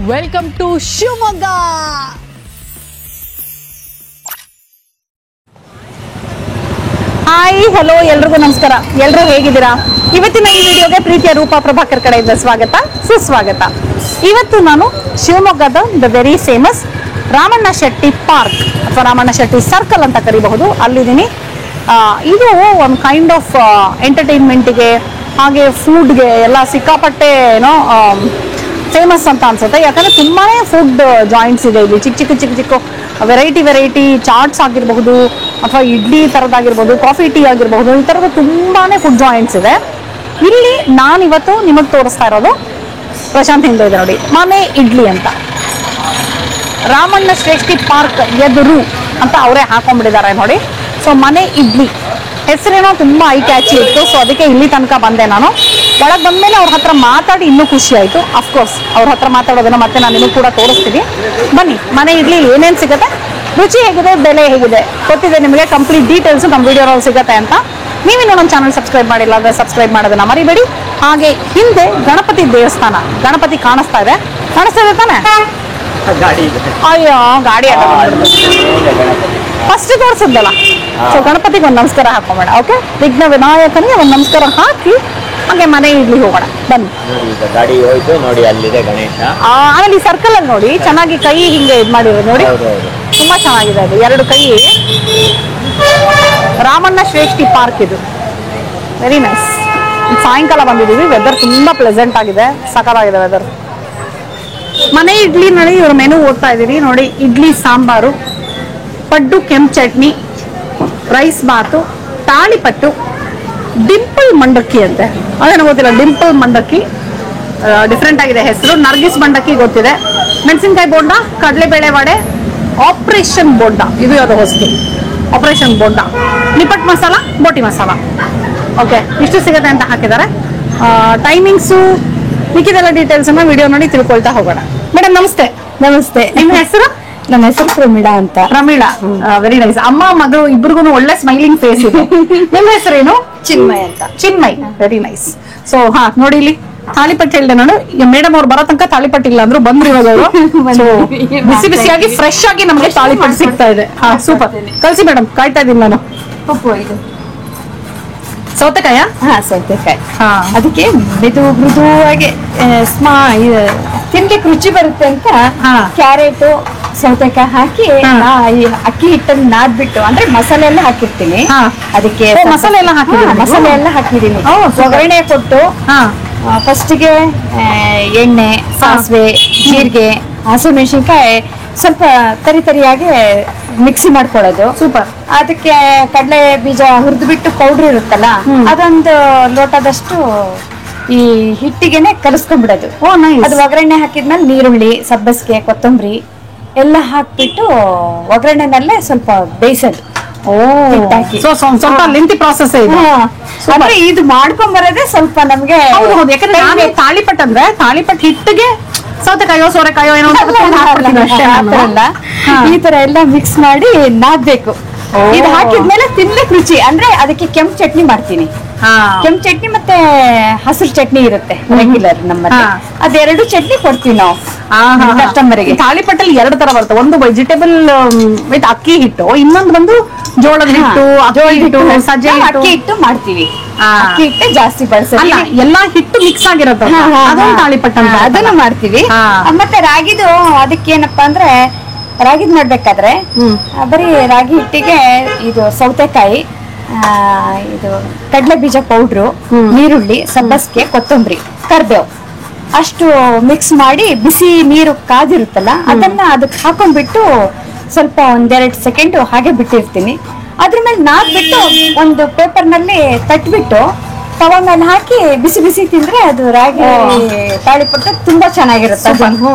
Welcome to Shivamogga. Hi hello ಎಲ್ರಿಗೂ ನಮಸ್ಕಾರ. ಎಲ್ಲರೂ ಹೇಗಿದ್ದೀರಾ? ಇವತ್ತಿನ ಈ ವಿಡಿಯೋಗೆ ಪ್ರೀತಿಯ ರೂಪಾ ಪ್ರಭಾಕರ್ ಕಡೆಯಿಂದ ಸ್ವಾಗತ ಸುಸ್ವಾಗತ. ಇವತ್ತು ನಾನು ಶಿವಮೊಗ್ಗದ the very famous Ramanna Shetty park ಅಥವಾ ರಾಮಣ್ಣ ಶೆಟ್ಟಿ ಸರ್ಕಲ್ ಅಂತ ಕರಿಬಹುದು, ಅಲ್ಲಿದ್ದೀನಿ. ಇದು ಒಂದು ಕೈಂಡ್ ಆಫ್ ಎಂಟರ್ಟೈನ್ಮೆಂಟಿಗೆ ಹಾಗೆ ಫುಡ್ಗೆ ಎಲ್ಲ ಸಿಕ್ಕಾಪಟ್ಟೆ ಏನೋ ಫೇಮಸ್ ಅಂತ ಅನ್ಸುತ್ತೆ. ಯಾಕಂದ್ರೆ ತುಂಬಾನೇ ಫುಡ್ ಜಾಯಿಂಟ್ಸ್ ಇದೆ ಇಲ್ಲಿ. ಚಿಕ್ಕ ಚಿಕ್ಕ ವೆರೈಟಿ ಚಾಟ್ಸ್ ಆಗಿರಬಹುದು ಅಥವಾ ಇಡ್ಲಿ ಥರದ್ದಾಗಿರ್ಬೋದು, ಕಾಫಿ ಟೀ ಆಗಿರಬಹುದು, ಈ ಥರದ ತುಂಬಾನೇ ಫುಡ್ ಜಾಯಿಂಟ್ಸ್ ಇದೆ ಇಲ್ಲಿ. ನಾನಿವತ್ತು ನಿಮಗೆ ತೋರಿಸ್ತಾ ಇರೋದು ಪ್ರಶಾಂತ್ ಹಿಂದೆ ಇದೆ ನೋಡಿ, ಮನೆ ಇಡ್ಲಿ ಅಂತ. ರಾಮಣ್ಣ ಶ್ರೇಷ್ಠಿ ಪಾರ್ಕ್ ಎದುರು ಅಂತ ಅವರೇ ಹಾಕೊಂಡ್ಬಿಟ್ಟಿದ್ದಾರೆ ನೋಡಿ. ಸೊ ಮನೆ ಇಡ್ಲಿ ಹೆಸರೇನೋ ತುಂಬ ಐ ಕ್ಯಾಚಿ ಇತ್ತು. ಸೊ ಅದಕ್ಕೆ ಇಲ್ಲಿ ತನಕ ಬಂದೆ ನಾನು. ಒಳಗೆ ಬಂದಮೇಲೆ ಅವ್ರ ಹತ್ರ ಮಾತಾಡಿ ಇನ್ನೂ ಖುಷಿ ಆಯಿತು. ಅಫ್ಕೋರ್ಸ್ ಅವ್ರ ಹತ್ರ ಮಾತಾಡೋದನ್ನ ಮತ್ತೆ ನಾನು ನಿಮಗೆ ಕೂಡ ತೋರಿಸ್ತೀನಿ. ಬನ್ನಿ, ಮನೆ ಇಡ್ಲಿ ಏನೇನು ಸಿಗುತ್ತೆ, ರುಚಿ ಹೇಗಿದೆ, ಬೆಲೆ ಹೇಗಿದೆ ಗೊತ್ತಿದೆ ನಿಮಗೆ. ಕಂಪ್ಲೀಟ್ ಡೀಟೇಲ್ಸು ನಮ್ಮ ವಿಡಿಯೋನಲ್ಲಿ ಸಿಗುತ್ತೆ ಅಂತ. ನೀವಿನ್ನೂ ನಮ್ಮ ಚಾನಲ್ ಸಬ್ಸ್ಕ್ರೈಬ್ ಮಾಡಿಲ್ಲ ಅಂದರೆ ಸಬ್ಸ್ಕ್ರೈಬ್ ಮಾಡೋದನ್ನ ಮರಿಬೇಡಿ. ಹಾಗೆ ಹಿಂದೆ ಗಣಪತಿ ದೇವಸ್ಥಾನ, ಗಣಪತಿ ಕಾಣಿಸ್ತಾ ಇದೆ ತಾನೆ? ಅಯ್ಯೋ ಗಾಡಿ ಫಸ್ಟ್ ತೋರಿಸಿದ್ದಲ್ಲ. ಸೊ ಗಣಪತಿಗೆ ಒಂದು ನಮಸ್ಕಾರ ಹಾಕೋಣ. ಓಕೆ, ವಿಘ್ನ ವಿನಾಯಕನಿಗೆ ಒಂದು ನಮಸ್ಕಾರ ಹಾಕಿ ಹಾಗೆ ಮನೆ ಇಡ್ಲಿ ಹೋಗೋಣ ಬನ್ನಿ. ಗಾಡಿ ಹೋಯ್ತು ನೋಡಿ, ಅಲ್ಲಿದೆ ಗಣೇಶ. ಆಮೇಲೆ ಈ ಸರ್ಕಲ್ ಅಲ್ಲಿ ನೋಡಿ ಚೆನ್ನಾಗಿ ಕೈ ಹಿಂಗೆ ಇದು ಮಾಡಿರೋದು ನೋಡಿ, ತುಂಬಾ ಚೆನ್ನಾಗಿದೆ ಅದು. ಎರಡು ಕೈ. ರಾಮಣ್ಣ ಶ್ರೇಷ್ಠಿ ಪಾರ್ಕ್ ಇದು, ವೆರಿ ನೈಸ್. ಸಾಯಂಕಾಲ ಬಂದಿದ್ದೀವಿ, ವೆದರ್ ತುಂಬಾ ಪ್ಲೆಸೆಂಟ್ ಆಗಿದೆ, ಸಕಲಾಗಿದೆ ವೆದರ್. ಮನೆ ಇಡ್ಲಿ ನೋಡಿ, ಇವ್ರ ಮೆನು ಓದ್ತಾ ಇದ್ದೀವಿ ನೋಡಿ. ಇಡ್ಲಿ ಸಾಂಬಾರು, ಪಡ್ಡು ಕೆಂಪು ಚಟ್ನಿ, ರೈಸ್ ಬಾತು, ತಾಳಿಪಟ್ಟು, ಡಿಂಪಲ್ ಮಂಡಕ್ಕಿ ಅಂತೆ. ಅದೇನೋ ಗೊತ್ತಿಲ್ಲ, ಡಿಂಪಲ್ ಮಂಡಕ್ಕಿ ಡಿಫ್ರೆಂಟ್ ಆಗಿದೆ ಹೆಸರು. ನರ್ಗಿಸ್ ಮಂಡಕ್ಕಿ ಗೊತ್ತಿದೆ, ಮೆಣಸಿನ್ಕಾಯಿ ಬೋಂಡ, ಕಡಲೆಬೇಳೆ ವಡೆ, ಆಪರೇಷನ್ ಬೋಂಡ, ಇದು ಯಾವುದು ಹೊಸದು, ಆಪರೇಷನ್ ಬೋಂಡ, ನಿಪಟ್ ಮಸಾಲ, ಬೋಟಿ ಮಸಾಲ. ಓಕೆ, ಇಷ್ಟು ಸಿಗುತ್ತೆ ಅಂತ ಹಾಕಿದ್ದಾರೆ. ಟೈಮಿಂಗ್ಸು ಮಿಕ್ಕಿದೆಲ್ಲ ಡೀಟೇಲ್ಸ್ ಅನ್ನ ವಿಡಿಯೋ ನೋಡಿ ತಿಳ್ಕೊಳ್ತಾ ಹೋಗೋಣ. ಮೇಡಮ್ ನಮಸ್ತೆ. ನಮಸ್ತೆ. ನಿಮ್ಮ ಹೆಸರು? ನನ್ನ ಹೆಸರು ಪ್ರಮೀಳಾ ಅಂತ. Pramila, very nice. ಅಮ್ಮ ಮಗಳು ಇಬ್ರಿಗೂ ಒಳ್ಳೆ ಸ್ಮೈಲಿಂಗ್ ಫೇಸ್ ಇದೆ. ನಿಮ್ಮ ಹೆಸರೇನು? ಚಿನ್ಮಯ್ ಅಂತ. Chinmay, very nice. ಸೊ ನೋಡಿ ಇಲ್ಲಿ ತಾಳಿಪಟ್ಟು ಹೇಳಿದೆ ನಾನು. ಮೇಡಮ್ ಅವ್ರು ಬರೋ ತನಕ ತಾಳಿಪಟ್ಟು ಇಲ್ಲ ಅಂದ್ರು, ಬಂದ್ರು ಇವಾಗ ಅವರು. ಬಿಸಿ ಬಿಸಿಯಾಗಿ ಫ್ರೆಶ್ ಆಗಿ ನಮ್ಗೆ ತಾಳಿಪಟ್ಟು ಸಿಗ್ತಾ ಇದೆ. ಹಾ, ಸೂಪರ್. ಕಳ್ಸಿ ಮೇಡಮ್, ಕಾಯ್ತಾ ಇದೀನಿ ನಾನು. ಇದು ಸೌತೆಕಾಯ? ಹಾ, ಸೌತೆಕಾಯಿ. ಹಾ, ಅದಕ್ಕೆ ಮೃದುವಾಗಿ ತಿನ್ಲಿಕ್ಕೆ ರುಚಿ ಬರುತ್ತೆ ಅಂತ ಕ್ಯಾರೆಟ್ ಸೌತೆಕಾಯಿ ಹಾಕಿ ಈ ಅಕ್ಕಿ ಹಿಟ್ಟನ್ನು ನಾದ್ಬಿಟ್ಟು, ಅಂದ್ರೆ ಮಸಾಲೆ ಎಲ್ಲ ಹಾಕಿರ್ತೀನಿ ಅದಕ್ಕೆ. ಮಸಾಲೆ ಎಲ್ಲ ಮಸಾಲೆ ಎಲ್ಲ ಹಾಕಿದೀನಿ. ಒಗ್ಗರಣೆ ಕೊಟ್ಟು ಫಸ್ಟಿಗೆ ಎಣ್ಣೆ, ಸಾಸಿವೆ, ಜೀರಿಗೆ, ಹಸಿಮೆಣಸಿನ್ಕಾಯಿ ಸ್ವಲ್ಪ ತರಿಯಾಗಿ ಮಿಕ್ಸಿ ಮಾಡ್ಕೊಳ್ಳೋದು. ಸೂಪರ್. ಅದಕ್ಕೆ ಕಡಲೆ ಬೀಜ ಹುರಿದು ಬಿಟ್ಟು ಪೌಡರ್ ಇರುತ್ತಲ್ಲ, ಅದೊಂದು ಲೋಟದಷ್ಟು ಈ ಹಿಟ್ಟಿಗೆನೆ ಕಲಸ್ಕೊಂಡ್ಬಿಡೋದು. ಅದು ಒಗ್ಗರಣೆ ಹಾಕಿದ್ಮೇಲೆ ನೀರುಳ್ಳಿ, ಸಬ್ಬಸಿಗೆ, ಕೊತ್ತಂಬರಿ ಎಲ್ಲ ಹಾಕ್ಬಿಟ್ಟು ಒಗ್ಗರಣೆನಲ್ಲೇ ಸ್ವಲ್ಪ ಬೇಯಿಸೋದು. ಸ್ವಲ್ಪ ಲೆಂತಿ ಪ್ರಾಸೆಸ್ ಇದೆ. ಅಂದ್ರೆ ಇದು ಮಾಡ್ಕೊಂಡ್ ಬರೋದೇ ಸ್ವಲ್ಪ ನಮ್ಗೆ. ಯಾಕಂದ್ರೆ ತಾಳಿಪಟ್ಟು ಅಂದ್ರೆ ತಾಳಿಪಟ್ಟು ಹಿಟ್ಟಿಗೆ ಸೌತೆಕಾಯೋ ಸೋರೆಕಾಯೋ ಏನೋ ಈ ತರ ಎಲ್ಲ ಮಿಕ್ಸ್ ಮಾಡಿ ನಾದ್ಬೇಕು. ಇದು ಹಾಕಿದ್ಮೇಲೆ ತಿನ್ಲಿಕ್ಕೆ ರುಚಿ. ಅಂದ್ರೆ ಅದಕ್ಕೆ ಕೆಂಪು ಚಟ್ನಿ ಮಾಡ್ತೀನಿ. ಕೆಂಪು ಚಟ್ನಿ ಮತ್ತೆ ಹಸಿರು ಚಟ್ನಿ ಇರುತ್ತೆ ರೆಗ್ಯುಲರ್ ನಮ್ಮಲ್ಲಿ. ಅದೆರಡು ಚಟ್ನಿ ಕೊಡ್ತೀವಿ ನಾವು ಕಸ್ಟಮರ್ಗೆ. ತಾಳಿಪಟ್ಟಲ್ಲಿ ಎರಡು ತರ ಬರುತ್ತೆ. ಒಂದು ವೆಜಿಟೇಬಲ್ ವಿತ್ ಅಕ್ಕಿ ಹಿಟ್ಟು, ಇನ್ನೊಂದು ಬಂದು ಜೋಳದ ಹಿಟ್ಟು, ಸಜ್ಜೆ ಅಕ್ಕಿ ಹಿಟ್ಟು ಮಾಡ್ತೀವಿ. ಅಕ್ಕಿ ಹಿಟ್ಟೆ ಜಾಸ್ತಿ ಬಳಸಲ್ಲ, ಎಲ್ಲಾ ಹಿಟ್ಟು ಮಿಕ್ಸ್ ಆಗಿರುತ್ತೆ, ಅದನ್ನು ತಾಳಿಪಟ್ಟು ಅಂತ ಅದನ್ನು ಮಾಡ್ತೀವಿ. ಮತ್ತೆ ರಾಗಿದು ಅದಕ್ಕೆ ಏನಪ್ಪಾ ಅಂದ್ರೆ, ರಾಗಿದ್ ಮಾಡ್ಬೇಕಾದ್ರೆ ಬರೀ ರಾಗಿ ಹಿಟ್ಟಿಗೆ ಇದು ಸೌತೆಕಾಯಿ, ಇದು ಕಡಲೆ ಬೀಜ ಪೌಡ್ರು, ನೀರುಳ್ಳಿ, ಸಬ್ಬಸಿಗೆ, ಕೊತ್ತಂಬರಿ, ಕರ್ಬೇವು ಅಷ್ಟು ಮಿಕ್ಸ್ ಮಾಡಿ ಬಿಸಿ ನೀರು ಕಾದಿರುತ್ತಲ್ಲ ಅದನ್ನ ಅದಕ್ಕೆ ಹಾಕೊಂಡ್ಬಿಟ್ಟು ಸ್ವಲ್ಪ ಒಂದೆರಡು ಸೆಕೆಂಡ್ ಹಾಗೆ ಬಿಟ್ಟಿರ್ತೀನಿ. ಅದ್ರ ಮೇಲೆ ನಾದ್ಬಿಟ್ಟು ಒಂದು ಪೇಪರ್ ನಲ್ಲಿ ತಟ್ಬಿಟ್ಟು ತವ ಮೇಲೆ ಹಾಕಿ ಬಿಸಿ ಬಿಸಿ ತಿಂದ್ರೆ ಅದು ರಾಗಿ ತಾಳಿಪಟ್ಟು ತುಂಬಾ ಚೆನ್ನಾಗಿರುತ್ತೆ.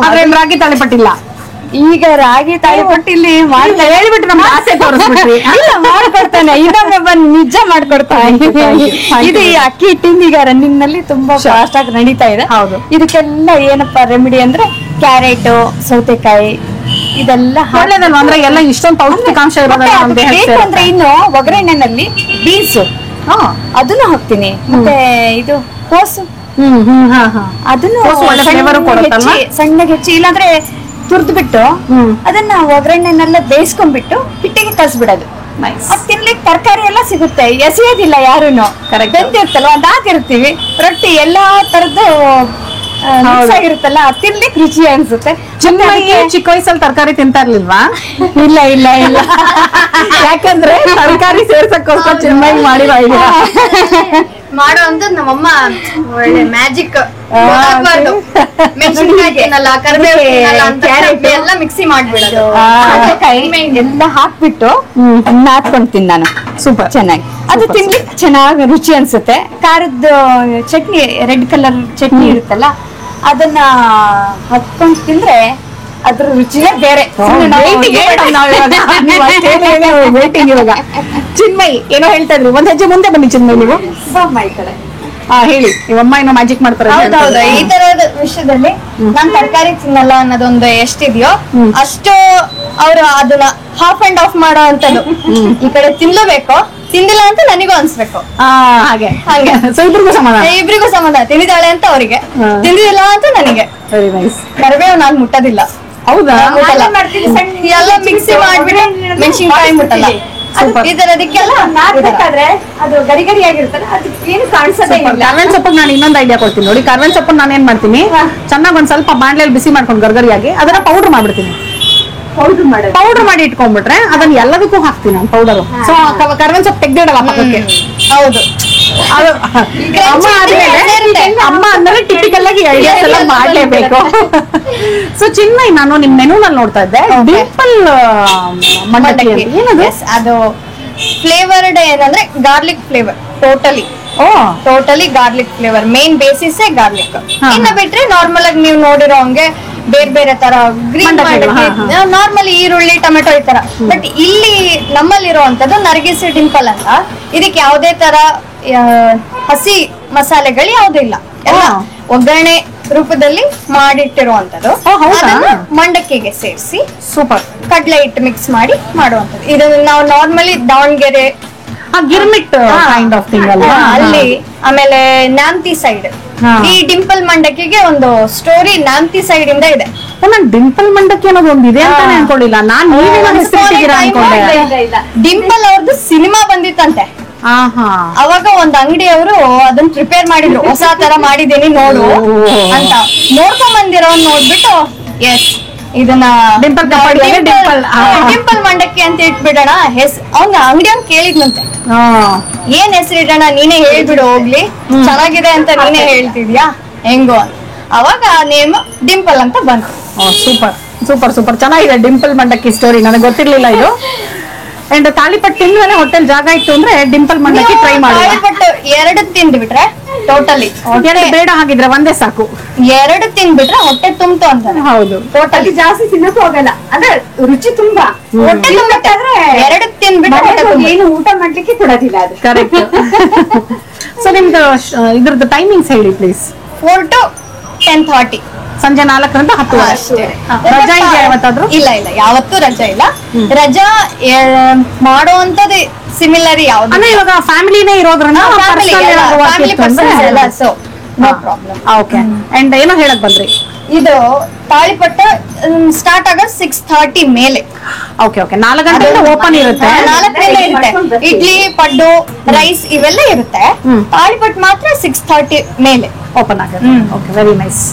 ರಾಗಿ ತಾಳಿಪಟ್ಟಿಲ್ಲ. ಈಗ ರಾಗಿ ತಾಳಿಪಟ್ಟು ಇಲ್ಲಿ ಹೇಳ್ಬಿಟ್ಟು ನಮ್ಗೆ ಆಸೆ ತೋರಿಸ್ಬಿಟ್ರಿ. ಇಲ್ಲ, ಮಾಡ್ಕೊಡ್ತಾನೆ, ಇನ್ನೊಮ್ಮೆ ಬಂದು ನಿಜ ಮಾಡ್ಕೊಡ್ತಾನೆ. ಇದು ಈ ಅಕ್ಕಿ ಹಿಟ್ಟಿಂದ ಈಗ ರನ್ನಿಂಗ್ ನಲ್ಲಿ ತುಂಬಾ ಫಾಸ್ಟ್ ಆಗಿ ನಡೀತಾ ಇದೆ. ಹೌದು. ಇದಕ್ಕೆಲ್ಲ ಏನಪ್ಪಾ ರೆಮಿಡಿ ಅಂದ್ರೆ ಕ್ಯಾರೆಟ್, ಸೌತೆಕಾಯಿ ಇದೆಲ್ಲ ಒಳ್ಳೇದಲ್ವಾ? ಅಂದ್ರೆ ಎಲ್ಲ ಇಷ್ಟೊಂದು ಪೌಷ್ಟಿಕಾಂಶ ಬೇಕು ಅಂದ್ರೆ ಇನ್ನು ಒಗ್ಗರಣೆನಲ್ಲಿ ಬೀನ್ಸ್ ಅದನ್ನು ಹಾಕ್ತೀನಿ. ಮತ್ತೆ ಇದು ಕೋಸು ಅದನ್ನು ಕೋಸು ಒಳ್ಳೆ flavor ಕೊಡುತ್ತಲ್ಲ? ಸಣ್ಣಗೆ ಹೆಚ್ಚಿ ಇಲ್ಲಾಂದ್ರೆ ತುರ್ದು ಬಿಟ್ಟು ಅದನ್ನ ಒಗ್ಗರಣೆನೆಲ್ಲ ಬೇಯಿಸ್ಕೊಂಡ್ಬಿಟ್ಟು ಹಿಟ್ಟಿಗೆ ಕಲ್ಸ್ಬಿಡೋದು. ಅದ್ ತಿನ್ಲಿಕ್ಕೆ ತರಕಾರಿ ಎಲ್ಲ ಸಿಗುತ್ತೆ, ಎಸೆಯೋದಿಲ್ಲ ಯಾರುನು. ಬೆಂದಿರ್ತಲ್ವ ಅದಾಗಿರ್ತೀವಿ, ರೊಟ್ಟಿ ಎಲ್ಲಾ ತರದ್ದು ಆಗಿರುತ್ತಲ್ಲ, ತಿನ್ಲಿಕ್ಕೆ ರುಚಿ ಅನ್ಸುತ್ತೆ. ಚಿಕ್ಕ ವಯಸ್ಸಲ್ಲಿ ತರಕಾರಿ ತಿಂತಾ ಇರ್ಲಿಲ್ವಾ? ಇಲ್ಲ ಇಲ್ಲ ಇಲ್ಲ ಯಾಕಂದ್ರೆ ತರಕಾರಿ ಸೇರ್ಸಕ್ಕೋಸ್ಕರ ಚಿನ್ಮಯಿ ಮಾಡಿರೋ idea. ಮಾಡೋ ಅಂತ ನಮ್ಮಮ್ಮ ಒಳ್ಳೆ ಮ್ಯಾಜಿಕ್. ಮೆಣಸಿನಕಾಯಿ ತಿನ್ನಲ್ಲ, ಕರಿಬೇವು ತಿನ್ನಲ್ಲ ಅಂತ ಎಲ್ಲ ಮಿಕ್ಸಿ ಮಾಡ್ಬಿಡೋದು. ಎಲ್ಲ ಹಾಕ್ಬಿಟ್ಟು ನಾದ್ಕೊಂತೀನಿ ನಾನು. ಸೂಪರ್ ಚೆನ್ನಾಗಿ ಅದು ತಿನ್ಲಿಕ್ಕೆ ಚೆನ್ನಾಗಿ ರುಚಿ ಅನ್ಸುತ್ತೆ. ಖಾರದ ಚಟ್ನಿ, ರೆಡ್ ಕಲರ್ ಚಟ್ನಿ ಇರುತ್ತಲ್ಲ, ಅದನ್ನ ಹತ್ಕೊಂಡ್ ತಿಂದ್ರೆ ಅದ್ರ ರುಚಿನೇ ಬೇರೆ. ಚಿನ್ಮಯಿ ಏನೋ ಹೇಳ್ತಾ ಇದ್ರಿ, ಒಂದ್ ಹೆಜ್ಜೆ ಮುಂದೆ ಬನ್ನಿ ಚಿನ್ಮಯಿ. ನೀವು ಈ ಕಡೆ ಹೇಳಿ, ನೀವಮ್ಮ ಏನೋ ಮ್ಯಾಜಿಕ್ ಮಾಡ್ತಾರೆ. ಹೌದೌದು, ಈ ತರದ ವಿಷಯದಲ್ಲಿ ನಾನ್ ತರಕಾರಿ ತಿನ್ನಲ್ಲ ಅನ್ನೋದೊಂದು ಎಷ್ಟಿದೆಯೋ ಅಷ್ಟು ಅವ್ರು ಅದನ್ನ ಹಾಫ್ ಅಂಡ್ ಆಫ್ ಮಾಡೋ ಅಂತದ್ದು. ಈ ಕಡೆ ತಿನ್ಲೇಬೇಕು, ತಿಂದಿಲ್ಲ ಅಂತ ನನಗೂ ಅನ್ಸ್ಬೇಕು. ಹಾಗೆ ಹಾಗೆ ಇಬ್ರಿಗೂ ಸಮಾಧಾನ. ತಿಂದಿದ್ದಾಳೆ ಅಂತ ಅವರಿಗೆ, ತಿಂದಿಲ್ಲ ಅಂತ ನನಗೆ. Very nice. ಕರಿಬೇವು ನಾನ್ ಮುಟ್ಟೋದಿಲ್ಲ. ಹೌದಾ? ಎಲ್ಲ ಮಿಕ್ಸಿ ಮಾಡ್ಬಿಟ್ಟು ಮೆಣಸಿನ್ಕಾಯಿ ಮುಟ್ಟಲ್ಲ. ಈ ತರದಕ್ಕೆಲ್ಲ ನಾದ್ಬೇಕಾದ್ರೆ ಅದು ಗರಿ ಗರಿ ಆಗಿರುತ್ತಲ್ಲ, ಅದಕ್ಕೆ ಏನು ಕಾಣಿಸೋದೇ ಇಲ್ಲ. ಕಾರ್ವೆನ್ ಸೊಪ್ಪಿಗೆ ನಾನು ಇನ್ನೊಂದು ಐಡಿಯಾ ಕೊಡ್ತೀನಿ ನೋಡಿ. ಕಾರ್ವೆನ್ ಸೊಪ್ಪು ನಾನು ಏನ್ ಮಾಡ್ತೀನಿ, ಚೆನ್ನಾಗಿ ಒಂದ್ ಸ್ವಲ್ಪ ಬಾಣ್ಲೆಯಲ್ಲಿ ಬಿಸಿ ಮಾಡ್ಕೊಂಡು ಗರ್ಗರಿಯಾಗಿ ಅದನ್ನ ಪೌಡರ್ ಮಾಡ್ಬಿಡ್ತೀನಿ. ಪೌಡರ್ ಮಾಡಿ ಇಟ್ಕೊಂಡ್ಬಿಟ್ರೆ ಅದನ್ನ ಎಲ್ಲದಕ್ಕೂ ಹಾಕ್ತೀನಿ ನಾನು ಪೌಡರ್. ಸೊ ಕರ್ಬೇವಿನ ಸೊಪ್ಪು ತೆಗ್ದಿಡಲ್ಲ ಪಕ್ಕಕ್ಕೆ. ಹೌದು, ಅದು ಅಮ್ಮ ಅಂದ್ಮೇಲೆ ಟಿಪಿಕಲ್ ಆಗಿ ಐಡಿಯಾಸ್ ಎಲ್ಲ ಮಾಡ್ಲೇಬೇಕು. ಸೊ ಚಿನ್ಮಯಿ, ನಾನು ನಿಮ್ ಮೆನುನಲ್ಲಿ ನೋಡ್ತಾ ಇದ್ದೆ ಡಿಂಪಲ್ ಮಂಡಕ್ಕಿ. ಏನದು? ಅದು ಫ್ಲೇವರ್ಡ್ ಏನಂದ್ರೆ garlic flavour. Totally garlic flavour. Main basis garlic. ಇನ್ನ ಬಿಟ್ರೆ ನಾರ್ಮಲ್ ಆಗಿ ನೀವು ನೋಡಿರೋ ಹಂಗೆ ಬೇರೆ ಬೇರೆ ತರ ಗ್ರೀನ್ ನಾರ್ಮಲ್ ಈರುಳ್ಳಿ ಟೊಮೆಟೊ ಈ ತರ. ಬಟ್ ಇಲ್ಲಿ ನಮ್ಮಲ್ಲಿರುವಂತದ್ದು ನರ್ಗಿಸ್ ಡಿಂಪಲ್ ಅಂತ. ಇದಕ್ಕೆ ಯಾವುದೇ ತರ ಹಸಿ ಮಸಾಲೆಗಳು ಯಾವುದೂ ಇಲ್ಲ, ಎಲ್ಲ ಒಗ್ಗರಣೆ ರೂಪದಲ್ಲಿ ಮಾಡಿಟ್ಟಿರುವಂತದ್ದು. ಅದನ್ನ ಮಂಡಕ್ಕಿಗೆ ಸೇರಿಸಿ ಸೂಪರ್ ಕಡ್ಲೆ ಹಿಟ್ಟು ಮಿಕ್ಸ್ ಮಾಡಿ ಮಾಡುವಂತದ್ದು. ಇದು ನಾವು normally Davanagere girmit kind of thing ಅಲ್ವಾ ಅಲ್ಲಿ. ಆಮೇಲೆ ನ್ಯಾಮ್ತಿ ಸೈಡ್ ಈ ಡಿಂಪಲ್ ಮಂಡಕ್ಕಿಗೆ ಒಂದು ಸ್ಟೋರಿ ನ್ಯಾಮ್ತಿ ಸೈಡ್ ಇಂದ ಇದೆ. ನಾನು ಡಿಂಪಲ್ ಮಂಡಕ್ಕಿ ಅನ್ನೋದು ಒಂದು ಇದೆ ಅಂತಾನೆ ಅನ್ಕೊಳ್ಳಿಲ್ಲ ನಾನು. ನೀವೇನ ಹೆಸರಿಟ್ಟಿದ್ದೀರಾ ಅನ್ಕೊಂಡೆ. ಡಿಂಪಲ್ ಅವ್ರದ್ದು ಸಿನಿಮಾ ಬಂದಿತ್ತಂತೆ, ಅವಾಗ ಒಂದ್ ಅಂಗಡಿಯವರು ಅದನ್ನ ಪ್ರಿಪೇರ್ ಮಾಡಿದ್ರು. ಹೊಸ ತರ ಮಾಡಿದೀನಿ ನೋಡು ಅಂತ. ನೋಡ್ಕೊಂಡ್ ಬಂದಿರೋ ನೋಡ್ಬಿಟ್ಟು ಎಸ್ ಇದನ್ನ ಡಿಂಪಲ್ ಮಂಡಕ್ಕಿ ಅಂತ ಇಟ್ಬಿಡೋಣ. ಅವ್ನ ಅಂಗಡಿಯವ್ನ್ ಕೇಳಿದ್ನಂತೆ, ಏನ್ ಹೆಸರಿಡೋಣ ನೀನೇ ಹೇಳ್ಬಿಡು ಹೋಗ್ಲಿ, ಚೆನ್ನಾಗಿದೆ ಅಂತ ನೀನೇ ಹೇಳ್ತಿದ್ಯಾ ಹೆಂಗೋ. ಅವಾಗ ನೇಮ್ ಡಿಂಪಲ್ ಅಂತ ಬಂತು. ಸೂಪರ್ ಸೂಪರ್ ಸೂಪರ್ ಚೆನ್ನಾಗಿದೆ ಡಿಂಪಲ್ ಮಂಡಕ್ಕಿ ಸ್ಟೋರಿ. ನನಗೆ ಗೊತ್ತಿರ್ಲಿಲ್ಲ ಇದು. ಅಂಡ್ ತಾಳಿಪಟ್ಟು ತಿಂದ್ಮೇಲೆ ಹೋಟೆಲ್ ಜಾಗ ಇತ್ತು ಅಂದ್ರೆ ಡಿಂಪಲ್ ಮಂಡಕ್ಕಿ ಟ್ರೈ ಮಾಡಿ. ತಾಳಿಪಟ್ಟು 2 ತಿಂದ್ಬಿಟ್ರೆ ಟೋಟಲಿ ಬೇಡ, ಹಾಗಿದ್ರೆ ಒಂದೇ ಸಾಕು. 2 ತಿಂದ್ಬಿಟ್ರೆ ಹೊಟ್ಟೆ ತುಂಬ್ತು ಅಂತಾನೆ. ಹೌದು, ಟೋಟಲಿ ಜಾಸ್ತಿ ತಿನ್ನಕ್ಕೂ ಹೋಗಲ್ಲ, ಅಂದ್ರೆ ರುಚಿ ತುಂಬಾ ಹೊಟ್ಟೆ ತುಂಬಿಟ್ಟಾದ್ರೆ 2 ತಿಂದ್ಬಿಟ್ರೆ ಏನು ಊಟ ಮಾಡ್ಲಿಕ್ಕೆ ಕೊಡೋದಿಲ್ಲ ಅದು. ಕರೆಕ್ಟ್. ಸೊ ನಿಮ್ದು ಇದ್ರದ್ದು ಟೈಮಿಂಗ್ಸ್ ಹೇಳಿ ಪ್ಲೀಸ್. 4 to 10:30 ಸಂಜೆ 4ರಿಂದ 10 ರಜಾ ಇದೆಯಾ ಯಾವತ್ತಾದ್ರೂ? ಇಲ್ಲ ಇಲ್ಲ, ಯಾವತ್ತೂ ರಜಾ ಇಲ್ಲ. ರಜಾ ಮಾಡುವಂತದ್ದು ಸಿಮಿಲರ್ ಯಾವ್ದು ಅಂದ್ರೆ ಇವಾಗ ಫ್ಯಾಮಿಲಿನೇ ಇರೋದ್ರಿಂದ ನೋ ಪ್ರಾಬ್ಲಮ್. ಓಕೆ. ಅಂಡ್ ಏನೋ ಹೇಳಕ್ ಬಂದ್ರಿ, ಇದು ತಾಳಿಪಟ್ಟ ಸ್ಟಾರ್ಟ್ ಆಗ 6:30 ಮೇಲೆ. Okay okay. 4 ಗಂಟೆಯಿಂದ ಓಪನ್ ಇರುತ್ತೆ. 4 ಇರುತ್ತೆ. ಇಡ್ಲಿ, ಪಡ್ಡು, ರೈಸ್ ಇವೆಲ್ಲ ಇರುತ್ತೆ. ತಾಳಿಪಟ್ಟು ಮಾತ್ರ 6:30 ಮೇಲೆ ಓಪನ್ ಆಗುತ್ತೆ. Okay, very nice.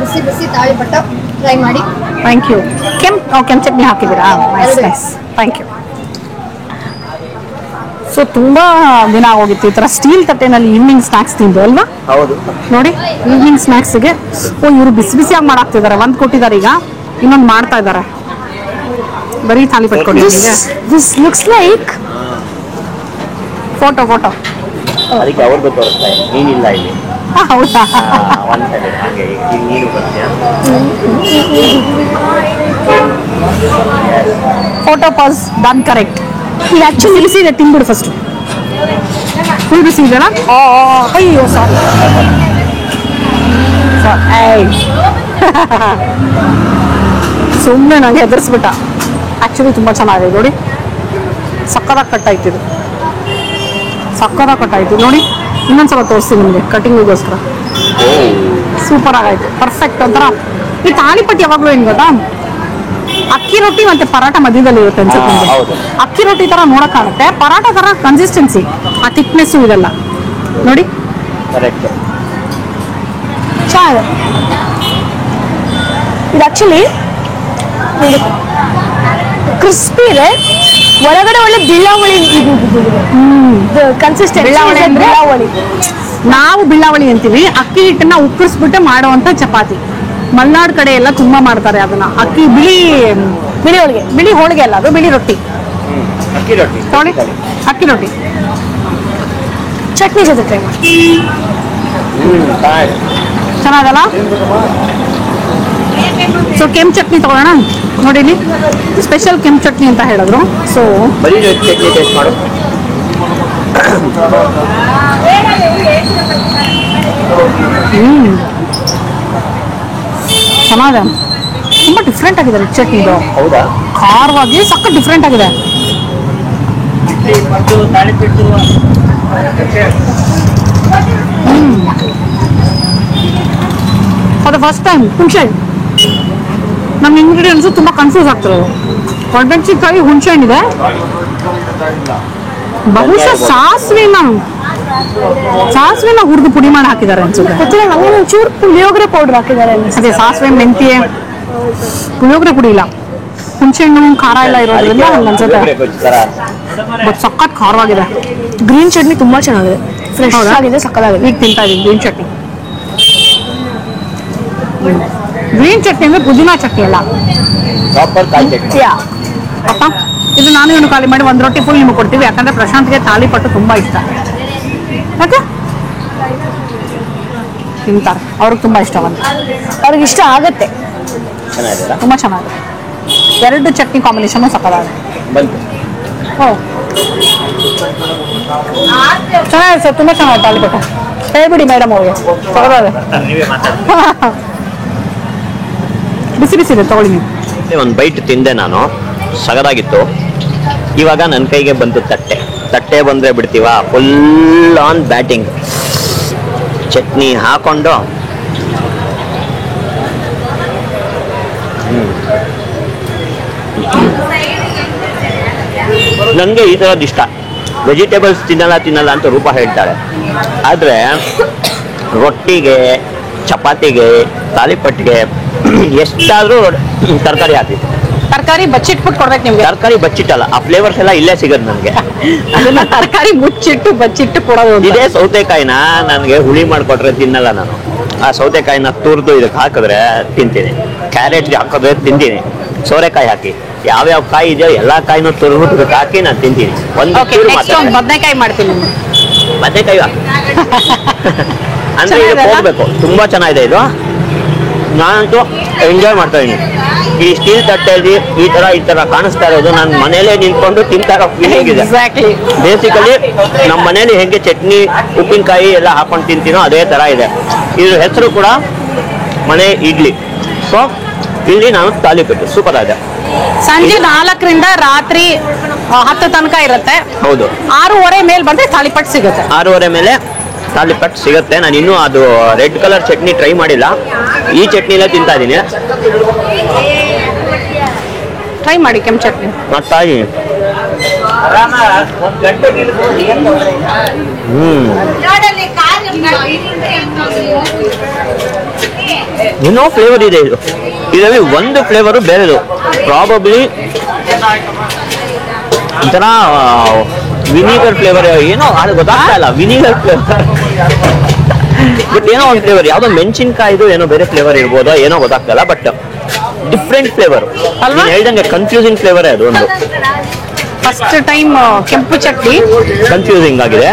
ಬಿಸಿ ಬಿಸಿ ತಾಳಿಪಟ್ಟು ಟ್ರೈ ಮಾಡಿ. Thank you. ಕೆಂಪು ಚಟ್ನಿ ಹಾಕಿದ್ದೀರಾ? Nice nice, thank you. So ತುಂಬಾ ದಿನ ಹೋಗಿತ್ತು ಈ ತರ ಸ್ಟೀಲ್ ತಟ್ಟೆನಲ್ಲಿ ಈವ್ನಿಂಗ್ ಸ್ನಾಕ್ಸ್ ತಿಂದು ಅಲ್ವಾ? ಹೌದು ನೋಡಿ, ಈವ್ನಿಂಗ್ ಸ್ನಾಕ್ಸ್ಗೆ ಇವರು ಬಿಸಿ ಬಿಸಿಯಾಗಿ ಮಾಡಾಕ್ತಿದ್ದಾರೆ. ಒಂದು ಕೊಟ್ಟಿದ್ದಾರೆ, ಈಗ ಇನ್ನೊಂದು ಮಾಡ್ತಾ ಇದ್ದಾರೆ. ಬರೀ ತಾಲಿ ಪಟ್ಕೊಂಡು ದಿಸ್ ಲುಕ್ಸ್ ಲೈಕ್ ಫೋಟೋ ಅದಕ್ಕೆ ಅವ್ರಿಗೂ ತೋರಿಸ್ತಾ ಇದೆ, ನೀನಿಲ್ಲ ಇಲ್ಲಿ. ಹೌದಾ? ಹಾಗೆ ನೀನು ಬರ್ತೀಯಾ? Photo pass done, correct. ಇದು ಆಕ್ಚುಲಿ ಬಿಸಿದೆ, ತಿನ್ಬಿಡು ಫಸ್ಟ್. ಫುಲ್ ಬಿಸಿ ಇದೆಯಲ್ಲ? ಅಯ್ಯೋ ಸಾರಿ. ಸುಮ್ಮನೆ ನಂಗೆ ಹೆದರ್ಸ್ಬಿಟ್ಟ. ಆಕ್ಚುಲಿ ತುಂಬಾ ಚೆನ್ನಾಗಿದೆ ನೋಡಿ, ಸಕ್ಕದಾಗಿ ಕಟ್ ಆಯ್ತಿದ್ದು. ಸಕ್ಕದ ಕಟ್ಟಾಯ್ತು ನೋಡಿ. ಇನ್ನೊಂದ್ಸಲ ತೋರಿಸ್ತೀನಿ ನಿಮಗೆ ಕಟಿಂಗಿಗೋಸ್ಕರ. Super ಆಗಾಯ್ತು, perfect. ಒಂಥರ ಈ ತಾಲಿಪಟ್ಟು ಯಾವಾಗಲೂ ಏನು ಗೊತ್ತಾ, ಅಕ್ಕಿ ರೊಟ್ಟಿ ಮತ್ತೆ ಪರಾಟ ಮಧ್ಯದಲ್ಲಿ ಇರುತ್ತೆ ಅನ್ಸುತ್ತೆ ನಿಮ್ಗೆ. ಹೌದು. ಅಕ್ಕಿ ರೊಟ್ಟಿ ತರ ನೋಡಕ್ಕಾಗುತ್ತೆ, ಪರಾಟ ತರ ಕನ್ಸಿಸ್ಟೆನ್ಸಿ, ಆ ಥಿಕ್ನೆಸ್ಸು ಇದೆಲ್ಲ ನೋಡಿ. ಕರೆಕ್ಟ್. ಚೆನ್ನಾಗಿದೆ ಇದು. ಆಕ್ಚುಲಿ ಕ್ರಿಸ್ಪಿ ಇದೆ, ಒಳಗಡೆ ಒಳ್ಳೆ ಬಿಳ್ಳಾವಳಿ ಕನ್ಸಿಸ್ಟೆನ್ಸಿ. ಬಿಳ್ಳಾವಳಿ ನಾವು ಬಿಳ್ಳಾವಳಿ ಅಂತೀವಿ. ಅಕ್ಕಿ ಹಿಟ್ಟನ್ನ ಉಕ್ಕರಿಸ್ಬಿಟ್ಟು ಮಾಡುವಂತ ಚಪಾತಿ. ಮಲೆನಾಡು ಕಡೆ ಎಲ್ಲ ತುಂಬಾ ಮಾಡ್ತಾರೆ ಅದನ್ನ. ಅಕ್ಕಿ ಬಿಳಿ ಹೋಳಿಗೆ ಅಲ್ಲ, ಅದು ಬಿಳಿ ರೊಟ್ಟಿ. ಅಕ್ಕಿ ರೊಟ್ಟಿ ನೋಡಿ, ಅಕ್ಕಿ ರೊಟ್ಟಿ ಚಟ್ನಿ ಜೊತೆ ಟ್ರೈ ಮಾಡಿ. ಚೆನ್ನಾಗಲ್ಲ? ಸೊ ಕೆಂಪು ಚಟ್ನಿ ತಗೊಳ್ಳೋಣ. ನೋಡಿ ಇಲ್ಲಿ ಸ್ಪೆಷಲ್ ಕೆಂಪು ಚಟ್ನಿ ಅಂತ ಹೇಳಿದ್ರು. ಸೊ ಬರೀ ಚಟ್ನಿ ಟೇಸ್ಟ್ ಮಾಡು. ಚೆನ್ನಾಗಿದೆ, ತುಂಬಾ ಡಿಫ್ರೆಂಟ್ ಆಗಿದೆ ರೆಡ್ ಚಟ್ನಿ. ಇದು ಹೌದಾ? ಖಾರವಾಗಿ ಸಕ್ಕ ಡಿಫ್ರೆಂಟ್ ಆಗಿದೆ. ಫಾರ್ ದ ಫಸ್ಟ್ ಟೈಮ್ ಹುಣಸೆ ಹಣ್ಣು. ನಮ್ಮ ಇಂಗ್ರೀಡಿಯೆಂಟ್ಸು ತುಂಬ ಕನ್ಫ್ಯೂಸ್ ಆಗ್ತಿರೋದು. ಒಣಮೆಣಸಿನಕಾಯಿ, ಹುಣಸೆ ಹಣ್ಣಿದೆ, ಬಹುಶಃ ಸಾಸಿವೆನ ಹುರಿದು ಪುಡಿ ಮಾಡಿ ಹಾಕಿದ್ದಾರೆ ಅನ್ಸುತ್ತೆ. ಗೊತ್ತಿಲ್ಲ ನಂಗೆ, ಒಂಚೂರು ಪುಳಿಯೋಗರೆ ಪೌಡರ್ ಹಾಕಿದ್ದಾರೆ ಅದೇ ಸಾಸಿವೆ, ಮೆಂತ್ಯ, ಪುಳಿಯೋಗರೆ ಪುಡಿ ಇಲ್ಲ. ಹುಣಸೆ ಹಣ್ಣು ಖಾರ ಎಲ್ಲ ಇರೋದ್ರಿಂದ ಹಂಗೆ ಅನ್ಸುತ್ತೆ. ಬಟ್ ಸಖತ್ ಖಾರವಾಗಿದೆ. ಗ್ರೀನ್ ಚಟ್ನಿ ತುಂಬಾ ಚೆನ್ನಾಗಿದೆ, ಫ್ರೆಶ್ ಹೌದಾ? ಆಗಿದೆ, ಸಕ್ಕತ್ತಾಗಿದೆ. ಈಗ ತಿಂತಾ ಇದೀನಿ ಗ್ರೀನ್ ಚಟ್ನಿ. ಗ್ರೀನ್ ಚಟ್ನಿ ಅಂದ್ರೆ ಪುದೀನಾ ಚಟ್ನಿ ಅಲ್ಲ ಪ್ರಾಪರ್ ಕಾಯಿ ಚಟ್ನಿ. ಅಪ್ಪ. ಇದು ನಾನು ಇವನು ಖಾಲಿ ಮಾಡಿ ಒಂದು ರೊಟ್ಟಿ ಫುಲ್ ನಿಮಗೆ ಕೊಡ್ತೀವಿ. ಯಾಕಂದ್ರೆ ಪ್ರಶಾಂತ್ಗೆ ತಾಲಿಪಟ್ಟು ತುಂಬಾ ಇಷ್ಟ. ಯಾಕೆ ತಿಂತಾರೆ, ಅವ್ರಿಗೆ ತುಂಬಾ ಇಷ್ಟ ಬಂತು. ಅವ್ರಿಗೆ ಇಷ್ಟ ಆಗತ್ತೆ. ಚೆನ್ನಾಗಿದೆಯಲ್ಲ? ತುಂಬಾ ಚೆನ್ನಾಗಿದೆ. ಎರಡು ಚಟ್ನಿ ಕಾಂಬಿನೇಷನ್ ಸಕ್ಕತ್ತಾಗಿದೆ. ಬಂತು. ಚೆನ್ನಾಗಿದೆ ಸರ್, ತುಂಬಾ ಚೆನ್ನಾಗಿದೆ ತಾಲಿಪಟ್ಟು. ಹೇಳ್ಬಿಡಿ ಮೇಡಮ್ ಅವ್ರಿಗೆ ತಗೊಳ್ಳೋದು. ನೀವೇ ಮಾತಾಡಿ. ಬಿಸಿ ಬಿಸಿ ಇದೆ, ತಗೊಳ್ಳಿ ನೀವು. ಒಂದು ಬೈಟ್ ತಿಂದೆ ನಾನು, ಸಗದಾಗಿತ್ತು. ಇವಾಗ ನನ್ನ ಕೈಗೆ ಬಂತು ತಟ್ಟೆ ಬಂದರೆ ಬಿಡ್ತೀವ, ಫುಲ್ ಆನ್ ಬ್ಯಾಟಿಂಗ್. ಚಟ್ನಿ ಹಾಕೊಂಡು ನನಗೆ ಈ ಥರದ್ದು ಇಷ್ಟ. ವೆಜಿಟೇಬಲ್ಸ್ ತಿನ್ನಲ್ಲ ಅಂತ ರೂಪ ಹೇಳ್ತಾಳೆ, ಆದರೆ ರೊಟ್ಟಿಗೆ, ಚಪಾತಿಗೆ, ತಾಲಿಪಟ್ಟಿಗೆ ಎಷ್ಟಾದರೂ ತರಕಾರಿ ಹಾಕ್ತಿತ್ತು. ತರಕಾರಿ ಬಚ್ಚಿಟ್ಬಿಟ್ಟು ಕೊಡ್ಬೇಕು ನಿಮ್ಗೆ. ತರಕಾರಿ ಬಚ್ಚಿಟ್ಟಲ್ಲ, ಆ ಫ್ಲೇವರ್ಸ್ ಎಲ್ಲ ಇಲ್ಲೇ ಸಿಗೋದು ನನಗೆ. ಅದನ್ನ ತರಕಾರಿ ಮುಚ್ಚಿಟ್ಟು ಬಚ್ಚಿಟ್ಟು ಕೊಡೋದು ಅಂತ. ಇದೇ ಸೌತೆಕಾಯಿನ ನನಗೆ ಹುಳಿ ಮಾಡಿಕೊಟ್ರೆ ತಿನ್ನಲ್ಲ ನಾನು. ಆ ಸೌತೆಕಾಯಿನ ತುರಿದು ಇದಕ್ಕೆ ಹಾಕಿದ್ರೆ ತಿಂತೀನಿ, ಕ್ಯಾರೆಟ್ಗೆ ಹಾಕಿದ್ರೆ ತಿಂತೀನಿ, ಸೋರೆಕಾಯಿ ಹಾಕಿ ಯಾವ್ಯಾವ ಕಾಯಿ ಇದೆಯೋ ಎಲ್ಲ ಕಾಯಿನೂ ತುರಿದು ಇದಕ್ಕೆ ಹಾಕಿ ನಾನು ತಿಂತೀನಿ. ಒಂದು ಬದನೆಕಾಯಿ ಮಾಡ್ತೀನಿ. ಬದನೆಕಾಯಿ ಅಂದ್ರೆ ಇದಕ್ಕೆ ಹೋಗ್ಬೇಕು. ತುಂಬಾ ಚೆನ್ನಾಗಿದೆ ಇದು, ನಾನಂತೂ ಎಂಜಾಯ್ ಮಾಡ್ತಾ ಇದ್ದೀನಿ. ಈ ಸ್ಟೀಲ್ ತಟ್ಟೆಯಲ್ಲಿ ಈ ತರ ಕಾಣಿಸ್ತಾ ಇರೋದು ನನ್ನ ಮನೇಲೆ ನಿಂತ್ಕೊಂಡು ತಿಂತಾ ಇರೋ ಫೀಲಿಂಗ್ ಇದೆ. ಬೇಸಿಕಲಿ ನಮ್ಮ ಮನೇಲಿ ಹೆಂಗೆ ಚಟ್ನಿ, ಉಪ್ಪಿನಕಾಯಿ ಎಲ್ಲ ಹಾಕೊಂಡು ತಿಂತೀನೋ ಅದೇ ತರ ಇದೆ. ಇದ್ರ ಹೆಸರು ಕೂಡ ಮನೆ ಇಡ್ಲಿ. ಸೊ ಇಲ್ಲಿ ನಾನು ತಾಲಿಪಟ್ಟು ಸೂಪರ್ ಆಗಿದೆ. ಸಂಜೆ 4ರಿಂದ ರಾತ್ರಿ 10 ತನಕ ಇರುತ್ತೆ. ಹೌದು, 6:30 ಮೇಲೆ ಬಂದ್ರೆ ತಾಲಿಪಟ್ಟು ಸಿಗುತ್ತೆ. 6:30 ಮೇಲೆ ತಾಲಿಪಟ್ಟು ಸಿಗುತ್ತೆ. ನಾನು ಇನ್ನೂ ಅದು ರೆಡ್ ಕಲರ್ ಚಟ್ನಿ ಟ್ರೈ ಮಾಡಿಲ್ಲ, ಈ ಚಟ್ನಿಲೇ ತಿಂತಾ ಇದ್ದೀನಿ. ಟ್ರೈ ಮಾಡಿ ಕೆಂಪು ಚಟ್ನಿ. ಮಾಡ್ತಾ ಇದ್ದೀನಿ. ಏನೋ ಫ್ಲೇವರ್ ಇದೆ ಇದು. ಇದರಲ್ಲಿ ಒಂದು ಫ್ಲೇವರು ಬೇರೆದು, ಪ್ರಾಬಬ್ಲಿ ಒಂಥರ ವಿನಿಗರ್ ಫ್ಲೇವರ್ ಏನೋ, ಅದು ಗೊತ್ತಾಗ್ತಾ ಇಲ್ಲ. ವಿನಿಗರ್ ಫ್ಲೇವರ್ ಬಟ್ ಏನೋ ಒಂದು ಫ್ಲೇವರ್, ಯಾವುದೋ ಮೆಣಸಿನ್ಕಾಯಿದು ಏನೋ ಬೇರೆ ಫ್ಲೇವರ್ ಇರ್ಬೋದೋ ಏನೋ ಗೊತ್ತಾಗ್ತಲ್ಲ. ಬಟ್ ಡಿಫ್ರೆಂಟ್ ಫ್ಲೇವರ್ ಅಲ್ವಾ, ಹೇಳ್ದಂಗೆ ಕನ್ಫ್ಯೂಸಿಂಗ್ ಫ್ಲೇವರೇ ಅದು. ಒಂದು ಫಸ್ಟ್ ಟೈಮ್ ಕೆಂಪು ಚಟ್ನಿ ಕನ್ಫ್ಯೂಸಿಂಗ್ ಆಗಿದೆ,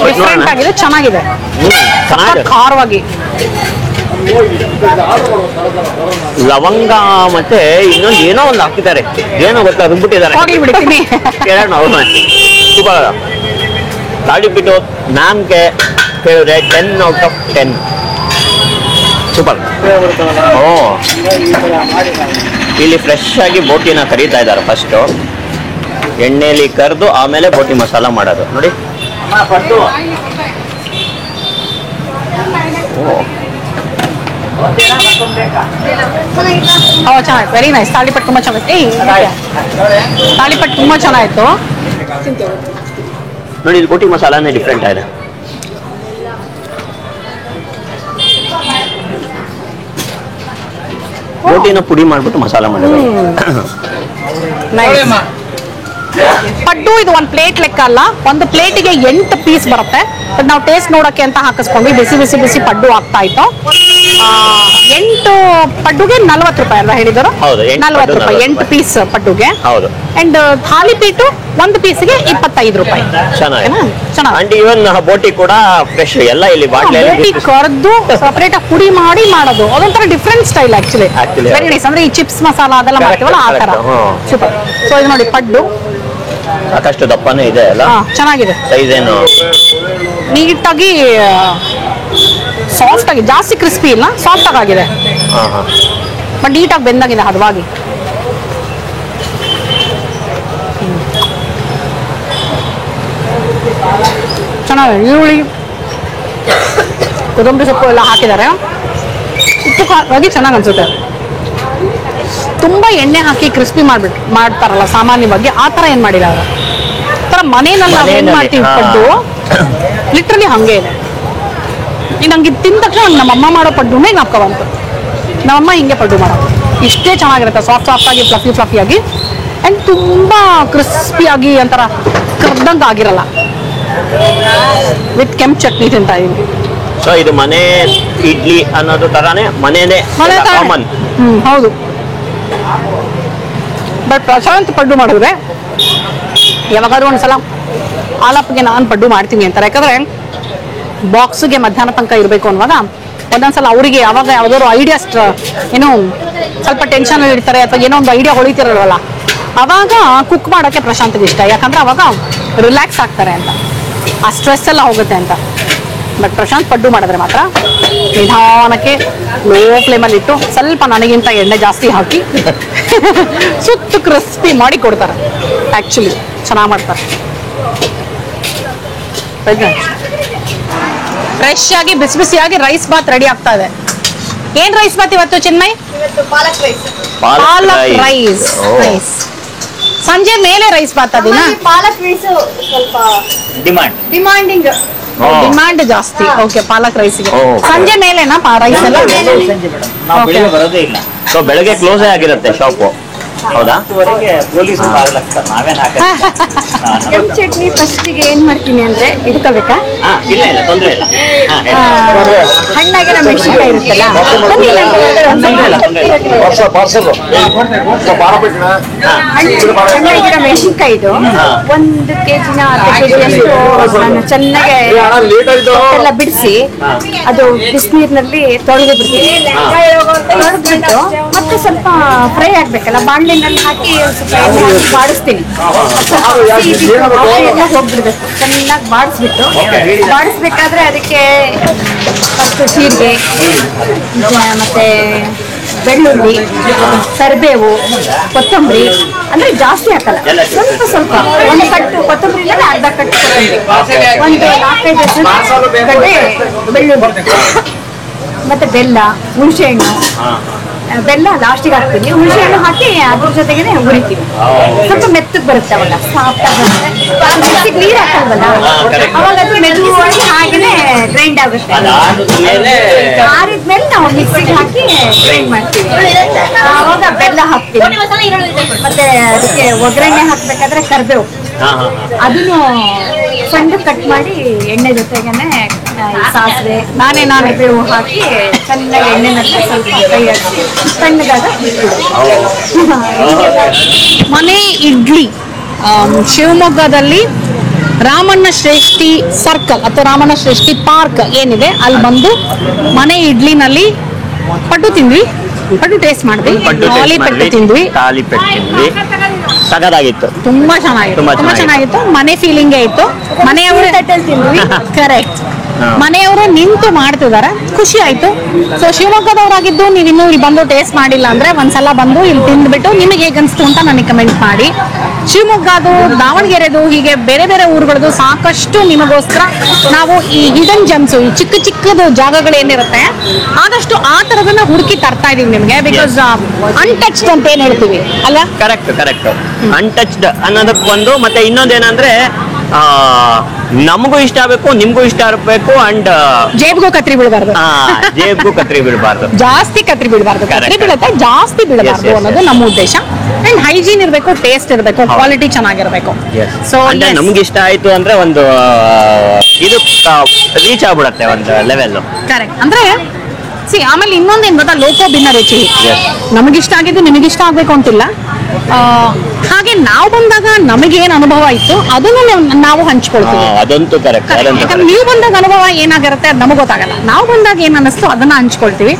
ಡಿಫ್ರೆಂಟ್ ಆಗಿದೆ, ಚೆನ್ನಾಗಿದೆ, ಚೆನ್ನಾಗಿದೆ. ಖಾರವಾಗಿ. ಲವಂಗ ಮತ್ತೆ ಇನ್ನೊಂದು ಏನೋ ಒಂದು ಹಾಕಿದ್ದಾರೆ, ಏನೋ ಗೊತ್ತಾ, ರುಬ್ಬಿಟ್ಟಿದ್ದಾರೆ. ಹೋಗ್ಲಿ ಬಿಡ್ತೀನಿ. ಕೇಳೋಣ ಅವ್ರನ್ನ. ಸೂಪರ್. ತಾಳಿಬಿಟ್ಟು ನಾನ್ಗೆ ಕೇಳಿದ್ರೆ 10/10. ಸೂಪರ್. ಓ, ಇಲ್ಲಿ ಫ್ರೆಶ್ ಆಗಿ ಬೋಟಿನ ಕರೀತಾ ಇದ್ದಾರೆ. ಫಸ್ಟು ಎಣ್ಣೆಯಲ್ಲಿ ಕರೆದು ಆಮೇಲೆ ಬೋಟಿ ಮಸಾಲ ಮಾಡೋದು ನೋಡಿ. ಚೆನ್ನಾಗಿತ್ತು, ವೆರಿ ನೈಸ್. ತಾಳಿಪಟ್ಟು ತುಂಬಾ ಚೆನ್ನಾಗಿತ್ತು. ತಾಳಿಪಟ್ಟು ತುಂಬಾ ಚೆನ್ನಾಗಿತ್ತು. ನೋಡಿ, ಇದು ಗೋಟಿ ಮಸಾಲಾನೇ ಡಿಫ್ರೆಂಟ್ ಆಗಿದೆ. ಗೋಟಿನ ಪುಡಿ ಮಾಡ್ಬಿಟ್ಟು ಮಸಾಲ ಮಾಡಿದ್ರು. ಪಡ್ಡು ಇದು ಒಂದು ಪ್ಲೇಟ್ ಲೆಕ್ಕ ಅಲ್ಲ, ಒಂದು ಪ್ಲೇಟಿಗೆ 8 ಪೀಸ್ ಬರುತ್ತೆ. ಬಟ್ ನಾವು ಟೇಸ್ಟ್ ನೋಡಕ್ಕೆ ಅಂತ ಹಾಕಿಸ್ಕೊಂಡ್ವಿ. ಬಿಸಿ ಬಿಸಿ ಬಿಸಿ ಪಡ್ಡು ಆಗ್ತಾ ಇತ್ತು. 8 ಪಡ್ಡುಗೆ 40 ರೂಪಾಯಿ ಅಲ್ವಾ ಹೇಳಿದರು? 40 ರೂಪಾಯಿ 8 ಪೀಸ್ ಪಡ್ಡುಗೆ. ಹೌದು. ಅಂಡ್ ಥಾಲಿ ಪೀಟು ಒಂದು ಪೀಸ್ಗೆ 25 ರೂಪಾಯಿ. ಚೆನ್ನಾಗಿ. ಇವನ್ ಬೋಟಿ ಕೂಡ ಫ್ರೆಶ್ ಎಲ್ಲ ಇಲ್ಲಿ ಬೋಟಿ ಕರ್ದು ಸಪರೇಟ್ ಆಗಿ ಪುಡಿ ಮಾಡಿ ಮಾಡೋದು, ಅದೊಂಥರ different style actually. Very nice. ಅಂದ್ರೆ ಈ ಚಿಪ್ಸ್ ಮಸಾಲ ಅದೆಲ್ಲ ಮಾಡ್ತೀವಲ್ಲ ಆ ತರ. ಸೂಪರ್. ಸೊ ಇದು ನೋಡಿ ಪಡ್ಡು ಸಾಕಷ್ಟು ದಪ್ಪನೇ ಇದೆ ಅಲ್ಲ, ಚೆನ್ನಾಗಿದೆ. ಸೈಜ್ ಏನು ನೀಟಾಗಿ ಸಾಫ್ಟ್ ಆಗಿ, ಜಾಸ್ತಿ ಕ್ರಿಸ್ಪಿ ಇಲ್ಲ, ಸಾಫ್ಟ್ ಆಗಿದೆ. ಬಟ್ ನೀಟಾಗಿ ಬೆಂದಾಗಿದೆ ಹದವಾಗಿ. ಚೆನ್ನಾಗಿದೆ. ಈರುಳ್ಳಿ, ಕೊತ್ತಂಬರಿ ಸೊಪ್ಪು ಎಲ್ಲ ಹಾಕಿದ್ದಾರೆ. ಉಪ್ಪು ಖಾರವಾಗಿ ಚೆನ್ನಾಗಿ ಅನ್ಸುತ್ತೆ. ತುಂಬಾ ಎಣ್ಣೆ ಹಾಕಿ ಕ್ರಿಸ್ಪಿ ಮಾಡ್ತಾರಲ್ಲ ಸಾಮಾನ್ಯವಾಗಿ, ಆ ತರ ಏನ್ ಮಾಡಿಲ್ಲ ಅವರು. ತರ ಮನೇನಲ್ಲಿ ನಾವು ಏನ್ ಮಾಡ್ತೀವಿ ಪಡ್ಡು, ಲಿಟ್ರಲಿ ಹಂಗೆ ಇದೆ. ನಂಗೆ ತಿಂದ ತಕ್ಷಣ ನಮ್ಮಮ್ಮ ಮಾಡೋ ಪಡ್ಡುನೇ ಜ್ಞಾಪಕ ಬಂತು. ನಮ್ಮಮ್ಮ ಹಿಂಗೆ ಪಡ್ಡು ಮಾಡೋದು, ಇಷ್ಟೇ ಚೆನ್ನಾಗಿರುತ್ತೆ. ಸಾಫ್ಟ್ ಸಾಫ್ಟ್ ಆಗಿ, ಫ್ಲಫಿ ಫ್ಲಫಿ ಆಗಿ, ಅಂಡ್ ತುಂಬಾ ಕ್ರಿಸ್ಪಿ ಆಗಿ ಒಂಥರ ಕರ್ದಂಗೆ ಆಗಿರಲ್ಲ. ವಿತ್ ಕೆಂಪು ಚಟ್ನಿ ತಿಂತಾ ಇದೀನಿ. ಸೊ ಇದು ಮನೆ ಇಡ್ಲಿ ಅನ್ನೋದು ತರಾನೇ ಮನೆನೇ ಕಾಮನ್. ಹೌದು. ಬಟ್ ಪ್ರಶಾಂತ್ ಪಡ್ಡು ಮಾಡಿದ್ರೆ ಯಾವಾಗಾದ್ರೂ ಒಂದ್ಸಲ ಆಲಪ್ಗೆ ನಾನು ಪಡ್ಡು ಮಾಡ್ತೀನಿ ಅಂತಾರೆ. ಯಾಕಂದ್ರೆ ಬಾಕ್ಸ್ಗೆ ಮಧ್ಯಾಹ್ನ ತನಕ ಇರಬೇಕು ಅನ್ನುವಾಗ ಒಂದೊಂದ್ಸಲ ಅವರಿಗೆ ಯಾವಾಗ ಯಾವ್ದಾದ್ರು ಐಡಿಯಾಸ್ ಏನೋ ಸ್ವಲ್ಪ ಟೆನ್ಷನ್ ಇರ್ತಾರೆ ಅಥವಾ ಏನೋ ಒಂದು ಐಡಿಯಾ ಹೊಳಿತಿರಲ್ವಲ್ಲ, ಅವಾಗ ಕುಕ್ ಮಾಡೋಕ್ಕೆ ಪ್ರಶಾಂತ್ಗೆ ಇಷ್ಟ. ಯಾಕಂದ್ರೆ ಅವಾಗ ರಿಲ್ಯಾಕ್ಸ್ ಆಗ್ತಾರೆ ಅಂತ, ಆ ಸ್ಟ್ರೆಸ್ ಎಲ್ಲ ಹೋಗುತ್ತೆ ಅಂತ. ಬಟ್ ಪ್ರಶಾಂತ್ ಪಡ್ಡು ಮಾಡಿದ್ರೆ ಮಾತ್ರ ನಿಧಾನಕ್ಕೆ ಲೋ ಫ್ಲೇಮಲ್ಲಿ ಇಟ್ಟು ಸ್ವಲ್ಪ ನನಗಿಂತ ಎಣ್ಣೆ ಜಾಸ್ತಿ ಹಾಕಿ ಸುತ್ತು ಕ್ರಿಸ್ಪಿ ಮಾಡಿ ಕೊಡ್ತಾರೆ. ಆ್ಯಕ್ಚುಲಿ ಚೆನ್ನಾಗಿ ಮಾಡ್ತಾರೆ. ಫ್ರೆಶ್ ಆಗಿ ಬಿಸಿ ಬಿಸಿಯಾಗಿ ರೈಸ್ ಬಾತ್ ರೆಡಿ ಆಗ್ತಾ ಇದೆ. ಏನ್ ರೈಸ್ ಬಾತ್ ಇವತ್ತು ಚಿನ್ಮಯ್? ಪಾಲಕ್ ರೈಸ್. ಸಂಜೆ ಮೇಲೆ ರೈಸ್ ಬಾತ್ ಅದಿನ ಪಾಲಕ್ ರೈಸ್ ಸ್ವಲ್ಪ ಡಿಮಾಂಡಿಂಗ್ ಡಿಮಾಂಡ್ ಜಾಸ್ತಿ. ಓಕೆ, ಪಾಲಕ್ ರೈಸ್ಗೆ ಸಂಜೆ ಮೇಲೆನಾ ರೈಸ್ ಎಲ್ಲ? ಸೊ ಬೆಳಗ್ಗೆ ಕ್ಲೋಸ್ ಆಗಿರುತ್ತೆ ಶಾಪು. ಹೌದಾ? ಕೆಂಪು ಚಟ್ನಿ ಫಸ್ಟಿಗೆ ಏನ್ ಮಾಡ್ತೀನಿ ಅಂದ್ರೆ ಇಟ್ಕೋಬೇಕಾ? ಹಣ್ಣಾಗಿರೋ ಮೆಣಸಿನ್ಕಾಯಿ ಇರುತ್ತಲ್ಲ, ಹಣ್ಣಾಗಿರೋ ಮೆಣಸಿನ್ಕಾಯಿದು 1 ಕೆಜಿನ 10 ಕೆಜಿಯಷ್ಟು ನಾನು ಚೆನ್ನಾಗಿ ಎಲ್ಲ ಬಿಡಿಸಿ ಅದು ಬಿಸಿನೀರಿನಲ್ಲಿ ತೊಳೆದು ಬಿಡ್ತೀನಿ. ತೊಳೆದ್ಬಿಟ್ಟು ಮತ್ತೆ ಸ್ವಲ್ಪ ಫ್ರೈ ಆಗ್ಬೇಕಲ್ಲ, ಬಾಣಲೆನಲ್ಲಿ ಹಾಕಿ ಸ್ವಲ್ಪ ಬಾಡಿಸ್ತೀನಿ. ಎಲ್ಲ ಹೋಗ್ಬಿಡ್ಬೇಕು, ಚೆನ್ನಾಗಿ ಬಾಡಿಸ್ಬಿಟ್ಟು ಬಾಡಿಸ್ಬೇಕಾದ್ರೆ ಅದಕ್ಕೆ ಫಸ್ಟ್ ಜೀರಿಗೆ ಮತ್ತೆ ಬೆಳ್ಳುಳ್ಳಿ, ಕರಿಬೇವು, ಕೊತ್ತಂಬರಿ ಅಂದ್ರೆ ಜಾಸ್ತಿ ಹಾಕಲ್ಲ, ಸ್ವಲ್ಪ ಸ್ವಲ್ಪ ಒಂದು ಕಟ್ಟು ಕೊತ್ತಂಬರಿ ಅರ್ಧ ಕಟ್ಟು ಕೊತ್ತಂಬರಿ, ಒಂದು 4-5 ಗಡ್ಡೆ ಬೆಳ್ಳುಳ್ಳಿ, ಮತ್ತೆ ಬೆಲ್ಲ, ಹುಣಸೆಹಣ್ಣು. ಬೆಲ್ಲ ಲಾಸ್ಟಿಗೆ ಹಾಕ್ತೀನಿ, ಹುಣಸೆಹಣ್ಣು ಹಾಕಿ ಅದ್ರ ಜೊತೆಗೆ ಹುರಿತೀವಿ. ಸ್ವಲ್ಪ ಮೆತ್ತಗೆ ಬರುತ್ತೆ, ಅವಾಗ ಸಾಫ್ಟ್ ಆಗುತ್ತೆ. ಮಿಕ್ಸಿಗೆ ನೀರು ಹಾಕಲ್ವಲ್ಲ, ಅವಾಗ ಅದು ಮೆದುವಾಗಿ ಹಾಗೇನೆ ಗ್ರೈಂಡ್ ಆಗುತ್ತೆ. ಆರಿದ್ಮೇಲೆ ನಾವು ಮಿಕ್ಸಿಗೆ ಹಾಕಿ ಗ್ರೈಂಡ್ ಮಾಡ್ತೀವಿ. ಅವಾಗ ಬೆಲ್ಲ ಹಾಕ್ತೀವಿ. ಮತ್ತೆ ಅದಕ್ಕೆ ಒಗ್ಗರಣೆ ಹಾಕ್ಬೇಕಾದ್ರೆ ಕರಿಬೇವು ಅದನ್ನು ಸಣ್ಣ ಕಟ್ ಮಾಡಿ ಎಣ್ಣೆ ಜೊತೆಗೇನೆ ಸಾಸಿವೆ ನಾನೇ ಬೇವು ಹಾಕಿ ಚೆನ್ನಾಗಿ ಎಣ್ಣೆನಲ್ಲಿ ಸ್ವಲ್ಪ ಕೈ ಹಾಕಿ ಸಣ್ಣಗಾದ ಮನೆ ಇಡ್ಲಿ ಶಿವಮೊಗ್ಗದಲ್ಲಿ ರಾಮಣ್ಣ ಶ್ರೇಷ್ಠಿ ಸರ್ಕಲ್ ಅಥವಾ ರಾಮಣ್ಣ ಶ್ರೇಷ್ಠಿ ಪಾರ್ಕ್ ಏನಿದೆ ಅಲ್ಲಿ ಬಂದು ಮನೆ ಇಡ್ಲಿನಲ್ಲಿ ಪಡ್ಡು ತಿಂದ್ವಿ, ಪಡ್ಡು ಟೇಸ್ಟ್ ಮಾಡಿದ್ವಿ, ತಾಲಿಪಟ್ಟು ತಿಂದ್ವಿ. ಸಗದಾಗಿತ್ತು, ತುಂಬಾ ಚೆನ್ನಾಗಿತ್ತು. ಮನೆ ಫೀಲಿಂಗೇ ಇತ್ತು. ಮನೆಯವರು ತಿಂದ್ವಿ, ಕರೆಕ್ಟ್. ಮನೆಯವರು ನಿಂತು ಮಾಡ್ತಿದ್ದಾರೆ, ಖುಷಿ ಆಯ್ತು. ಸೊ ಶಿವಮೊಗ್ಗದವರಾಗಿದ್ದು ನೀವು ಇನ್ನೂ ಇಲ್ಲಿ ಬಂದು ಟೇಸ್ಟ್ ಮಾಡಿಲ್ಲ ಅಂದ್ರೆ ಒಂದ್ಸಲ ಬಂದು ಇಲ್ಲಿ ತಿಂದ್ಬಿಟ್ಟು ನಿಮಗೆ ಹೇಗೆ ಅನ್ಸ್ತು ಅಂತ ನನಗೆ ಕಮೆಂಟ್ ಮಾಡಿ. ಶಿವಮೊಗ್ಗದು, ದಾವಣಗೆರೆದು, ಹೀಗೆ ಬೇರೆ ಬೇರೆ ಊರುಗಳದು ಸಾಕಷ್ಟು ನಿಮಗೋಸ್ಕರ ನಾವು ಈ ಹಿಡನ್ ಜೆಮ್ಸ್, ಈ ಚಿಕ್ಕ ಚಿಕ್ಕದು ಜಾಗಗಳೇನಿರುತ್ತೆ ಆದಷ್ಟು ಆ ತರದನ್ನ ಹುಡುಕಿ ತರ್ತಾ ಇದೀವಿ ನಿಮ್ಗೆ. ಬಿಕಾಸ್ ಅನ್ಟಚ್ಡ್ ಅಂತ ಏನ್ ಹೇಳ್ತೀವಿ ಅಲ್ಲ? ಕರೆಕ್ಟ್ ಅನ್ಟಚ್ಡ್ ಅನ್ನೋದಕ್ಕೊಂದು, ಮತ್ತೆ ಇನ್ನೊಂದೇನಂದ್ರೆ ನಮಗೂ ಇಷ್ಟ ಆಗ್ಬೇಕು, ನಿಮ್ಗೂ ಇಷ್ಟ ಆಗ್ಬೇಕು, ಅಂಡ್ ಜೇಬ್ಗೂ ಕತ್ರಿ ಬೀಳಬಾರ್ದು, ಜೇಬ್ಗೂ ಕತ್ರಿ ಬೀಳಬಾರ್ದು, ಜಾಸ್ತಿ ಕತ್ರಿ ಬೀಳಬಾರ್ದು. ಕತ್ರಿ ಬೀಳುತ್ತೆ, ಜಾಸ್ತಿ ಬೀಳಬಾರ್ದು ಅನ್ನೋದು ನಮ್ಮ ಉದ್ದೇಶ. ಅಂಡ್ ಹೈಜೀನ್ ಇರಬೇಕು, ಟೇಸ್ಟ್ ಇರಬೇಕು, ಕ್ವಾಲಿಟಿ ಚೆನ್ನಾಗಿರ್ಬೇಕು. ಸೊ ನಮ್ಗೆ ಇಷ್ಟ ಆಯ್ತು ಅಂದ್ರೆ ಒಂದು ಇದು ರೀಚ್ ಆಗ್ಬಿಡತ್ತೆ ಒಂದು ಲೆವೆಲ್. ಕರೆಕ್ಟ್. ಅಂದ್ರೆ ಆಮೇಲೆ ಇನ್ನೊಂದೇನ್ ಗೊತ್ತಾ, ಲೋಕೋ ಭಿನ್ನ ರುಚಿ. ನಮಗಿಷ್ಟ ಆಗಿದ್ದು ನಿಮಗಿಷ್ಟ ಆಗ್ಬೇಕು ಅಂತಿಲ್ಲ. ಹಾಗೆ ನಾವು ಬಂದಾಗ ನಮಗೇನ್ ಅನುಭವ ಇತ್ತು ಅದನ್ನು ನಾವು ಹಂಚ್ಕೊಳ್ತೀವಿ. ಅದಂತೂ ಕರೆಕ್ಟ್. ಯಾಕಂದ್ರೆ ನೀವು ಬಂದಾಗ ಅನುಭವ ಏನಾಗಿರುತ್ತೆ ಅದು ನಮಗೆ ಗೊತ್ತಾಗಲ್ಲ. ನಾವು ಬಂದಾಗ ಏನ್ ಅನ್ನಿಸ್ತು ಅದನ್ನ ಹಂಚ್ಕೊಳ್ತೀವಿ.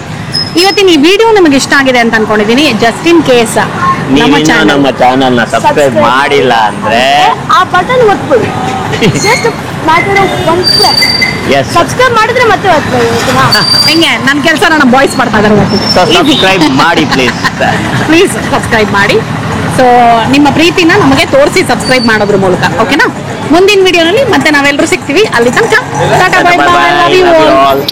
ಇವತ್ತಿನ ಈ ವಿಡಿಯೋ ನಿಮಗೆ ಇಷ್ಟ ಆಗಿದೆ ಅಂತ ಅನ್ಕೊಂಡಿದೀನಿ. ಜಸ್ಟ್ ಇನ್ ಕೇಸ್ ನಮ್ಮ ಚಾನಲ್ ನ ಸಬ್ಸ್ಕ್ರೈಬ್ ಮಾಡಿಲ್ಲ ಅಂದ್ರೆ ಆ ಬಟನ್ ಒತ್ಕೊಳ್ಳಿ. Just matter of 1 step. Subscribe ಮಾಡಿದ್ರೆ ಮತ್ತೆ ಹೆಂಗೆ ನನ್ನ ಕೆಲಸ ನನ್ನ ಬಾಯ್ಸ್ ಮಾಡ್ತಾ ಇದಾರೆ. ಸಬ್ಸ್ಕ್ರೈಬ್ ಮಾಡಿ ಪ್ಲೀಸ್ ಸಬ್ಸ್ಕ್ರೈಬ್ ಮಾಡಿ. ಸೊ ನಿಮ್ಮ ಪ್ರೀತಿನ ನಮಗೆ ತೋರಿಸಿ ಸಬ್ಸ್ಕ್ರೈಬ್ ಮಾಡೋದ್ರ ಮೂಲಕ. ಓಕೆನಾ? ಮುಂದಿನ ವಿಡಿಯೋನಲ್ಲಿ ಮತ್ತೆ ನಾವೆಲ್ಲರೂ ಸಿಗ್ತೀವಿ. ಅಲ್ಲಿ ತನಕ tata, bye bye, love you all.